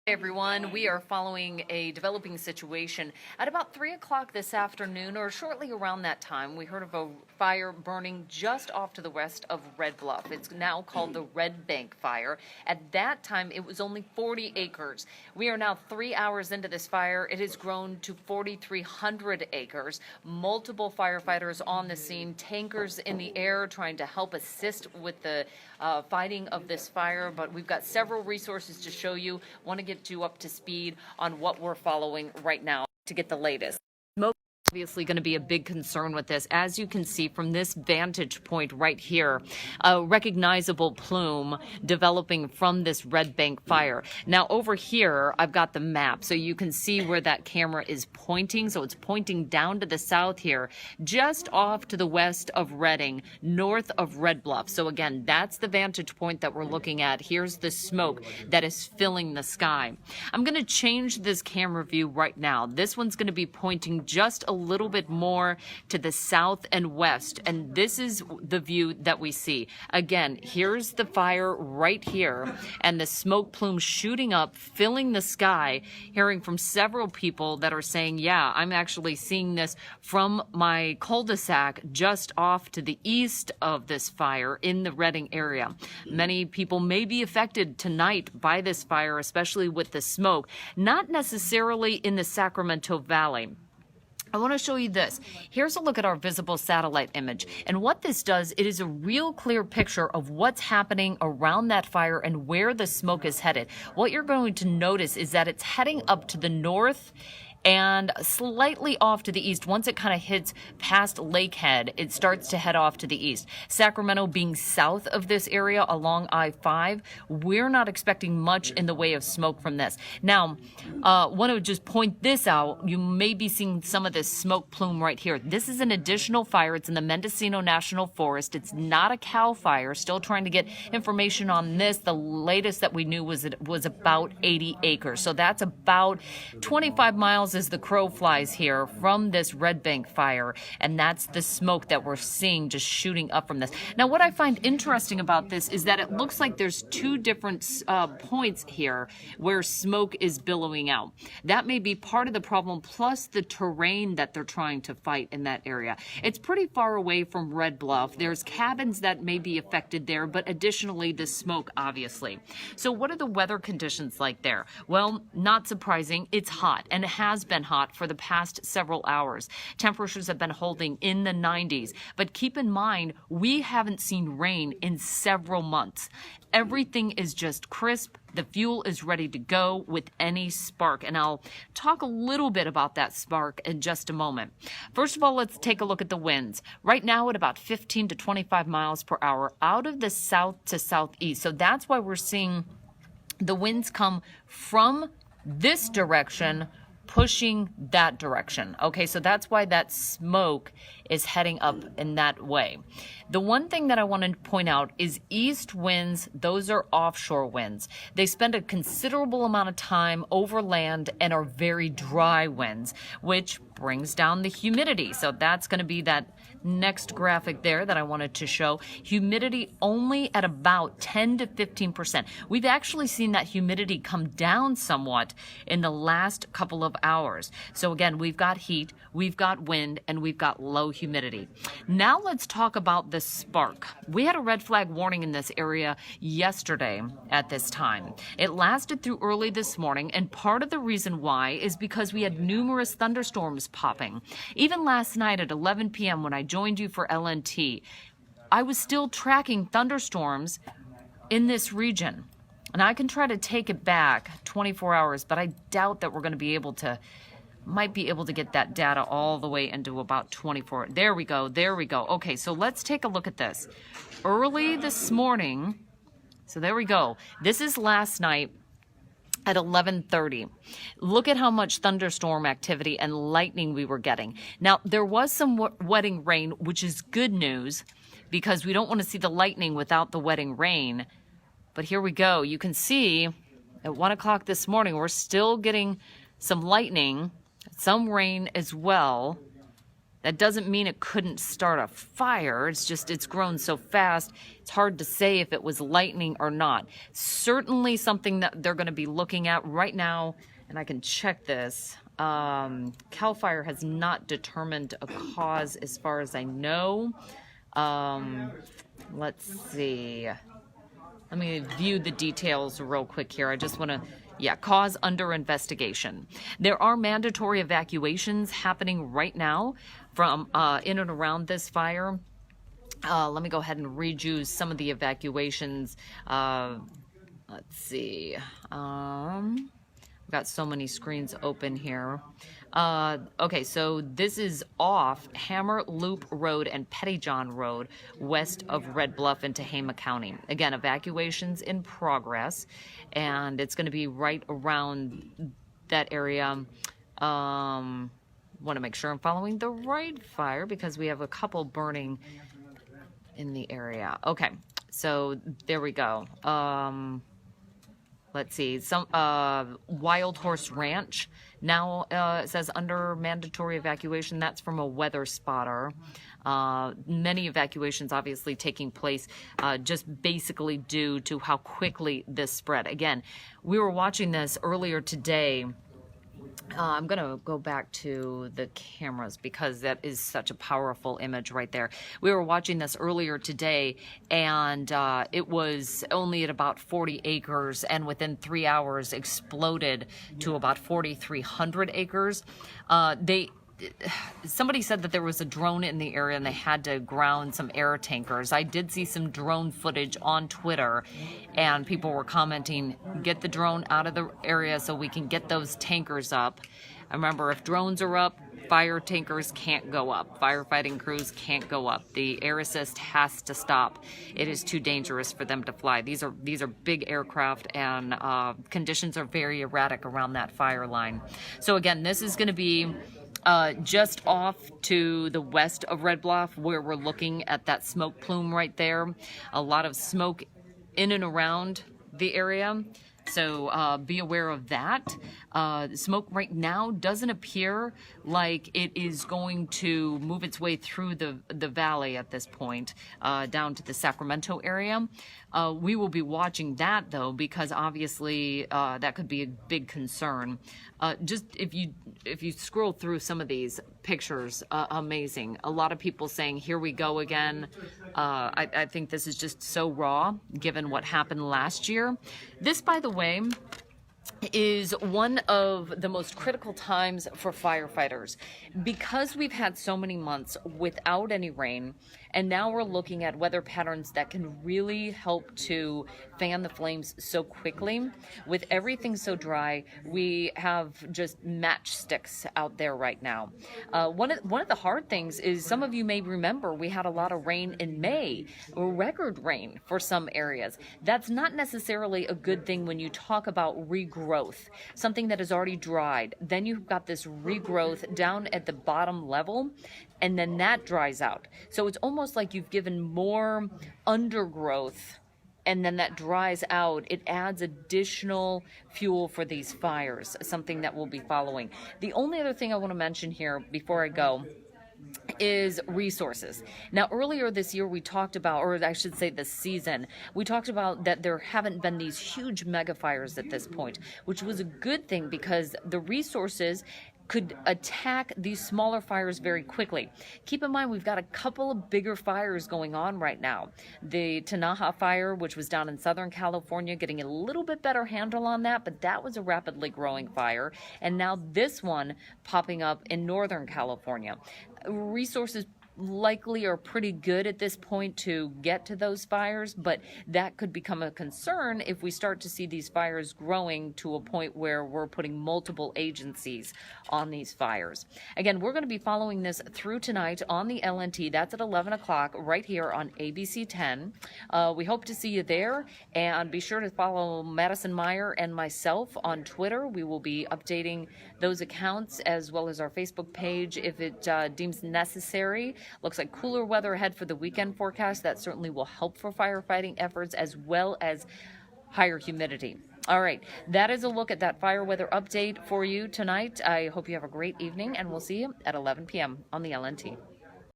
Hey everyone, we are following a developing situation. At about 3 o'clock this afternoon, or shortly around that time, we heard of a fire burning just off to the west of Red Bluff. It's now called the Red Bank Fire. At that time, it was only 40 acres. We are now 3 hours into this fire. It has grown to 4,300 acres. Multiple firefighters on the scene, tankers in the air trying to help assist with the fighting of this fire. But we've got several resources to show you. Want to get you up to speed on what we're following right now to get the latest. Obviously going to be a big concern with this. As you can see from this vantage point right here, a recognizable plume developing from this Red Bank fire. Now over here, I've got the map so you can see where that camera is pointing. So it's pointing down to the south here, just off to the west of Redding, north of Red Bluff. So again, that's the vantage point that we're looking at. Here's the smoke that is filling the sky. I'm going to change this camera view right now. This one's going to be pointing just a little bit more to the south and west, and this is the view that we see. Again, here's the fire right here and the smoke plume shooting up, filling the sky. Hearing from several people that are saying, yeah, I'm actually seeing this from my cul-de-sac just off to the east of this fire in the Redding area. Many people may be affected tonight by this fire, especially with the smoke, not necessarily in the Sacramento Valley. I want to show you this. Here's a look at our visible satellite image. And what this does, it is a real clear picture of what's happening around that fire and where the smoke is headed. What you're going to notice is that it's heading up to the north and slightly off to the east. Once it kind of hits past Lakehead, it starts to head off to the east. Sacramento being south of this area along I-5, we're not expecting much in the way of smoke from this. Now, want to just point this out. You may be seeing some of this smoke plume right here. This is an additional fire. It's in the Mendocino National Forest. It's not a CAL fire. Still trying to get information on this. The latest that we knew was it was about 80 acres. So that's about 25 miles as the crow flies here from this Red Bank fire, and that's the smoke that we're seeing just shooting up from this. Now, what I find interesting about this is that it looks like there's two different points here where smoke is billowing out. That may be part of the problem, plus the terrain that they're trying to fight in that area. It's pretty far away from Red Bluff. There's cabins that may be affected there, but additionally the smoke, obviously. So what are the weather conditions like there? Well, not surprising, it's hot, and it has been hot for the past several hours. Temperatures have been holding in the 90s, but keep in mind, we haven't seen rain in several months. Everything is just crisp. The fuel is ready to go with any spark, and I'll talk a little bit about that spark in just a moment. First of all, let's take a look at the winds. Right now at about 15 to 25 miles per hour out of the south to southeast. So that's why we're seeing the winds come from this direction pushing that direction. Okay, so that's why that smoke is heading up in that way. The one thing that I want to point out is east winds, those are offshore winds. They spend a considerable amount of time over land and are very dry winds, which brings down the humidity. So that's going to be that next graphic there that I wanted to show. Humidity only at about 10 to 15%. We've actually seen that humidity come down somewhat in the last couple of hours. So again, we've got heat, we've got wind, and we've got low humidity. Now let's talk about the spark. We had a red flag warning in this area yesterday at this time. It lasted through early this morning, and part of the reason why is because we had numerous thunderstorms popping. Even last night at 11 p.m. when I joined you for LNT, I was still tracking thunderstorms in this region. And I can try to take it back 24 hours, but I doubt that we're going to be able to, might be able to get that data all the way into about 24. There we go. There we go. Okay, so let's take a look at this. Early this morning, so there we go. This is last night at 11:30. Look at how much thunderstorm activity and lightning we were getting. Now, there was some wetting rain, which is good news because we don't want to see the lightning without the wetting rain. But here we go. You can see at 1 o'clock this morning, we're still getting some lightning, some rain as well. That doesn't mean it couldn't start a fire. It's just it's grown so fast, it's hard to say if it was lightning or not. Certainly something that they're going to be looking at right now, and I can check this. CAL FIRE has not determined a cause as far as I know. Let's see. Let me view the details real quick here. I just want to, cause under investigation. There are mandatory evacuations happening right now from in and around this fire. Let me go ahead and read you some of the evacuations. Let's see. I've got so many screens open here. Okay, so this is off Hammer Loop Road and Pettyjohn Road, west of Red Bluff in Tehama County. Again, evacuations in progress, and it's going to be right around that area. Want to make sure I'm following the right fire because we have a couple burning in the area. Okay, so there we go. Let's see, some Wild Horse Ranch now it says under mandatory evacuation. That's from a weather spotter. Many evacuations obviously taking place just basically due to how quickly this spread. Again, we were watching this earlier today. I'm going to go back to the cameras because that is such a powerful image right there. We were watching this earlier today, and it was only at about 40 acres, and within 3 hours exploded to about 4,300 acres. Somebody said that there was a drone in the area and they had to ground some air tankers. I did see some drone footage on Twitter, and people were commenting, get the drone out of the area so we can get those tankers up. Remember, if drones are up, fire tankers can't go up. Firefighting crews can't go up. The air assist has to stop. It is too dangerous for them to fly. These are big aircraft, and conditions are very erratic around that fire line. So again, this is going to be just off to the west of Red Bluff, where we're looking at that smoke plume right there. A lot of smoke in and around the area, so be aware of that. Smoke right now doesn't appear like it is going to move its way through the valley at this point, down to the Sacramento area. We will be watching that, though, because obviously that could be a big concern. Just if you scroll through some of these pictures, amazing. A lot of people saying, here we go again. I think this is just so raw, given what happened last year. This, by the way, is one of the most critical times for firefighters because we've had so many months without any rain, and now we're looking at weather patterns that can really help to fan the flames so quickly. With everything so dry, we have just matchsticks out there right now. One of the hard things is, some of you may remember, we had a lot of rain in May, record rain for some areas. That's not necessarily a good thing when you talk about regrowth, something that is already dried. Then you've got this regrowth down at the bottom level, and then that dries out. So it's almost like you've given more undergrowth, and then that dries out. It adds additional fuel for these fires, something that we'll be following. The only other thing I want to mention here before I go is resources. Now, earlier this year we talked about, or I should say this season, we talked about that there haven't been these huge mega fires at this point, which was a good thing because the resources could attack these smaller fires very quickly. Keep in mind, we've got a couple of bigger fires going on right now. The Tanaha fire, which was down in Southern California, getting a little bit better handle on that, but that was a rapidly growing fire. And now this one popping up in Northern California. Resources likely are pretty good at this point to get to those fires, but that could become a concern if we start to see these fires growing to a point where we're putting multiple agencies on these fires. Again, we're going to be following this through tonight on the LNT. That's at 11 o'clock right here on ABC 10. We hope to see you there, and be sure to follow Madison Meyer and myself on Twitter. We will be updating those accounts as well as our Facebook page if it deems necessary. Looks like cooler weather ahead for the weekend forecast. That certainly will help for firefighting efforts, as well as higher humidity. All right, that is a look at that fire weather update for you tonight. I hope you have a great evening, and we'll see you at 11 p.m. on the LNT.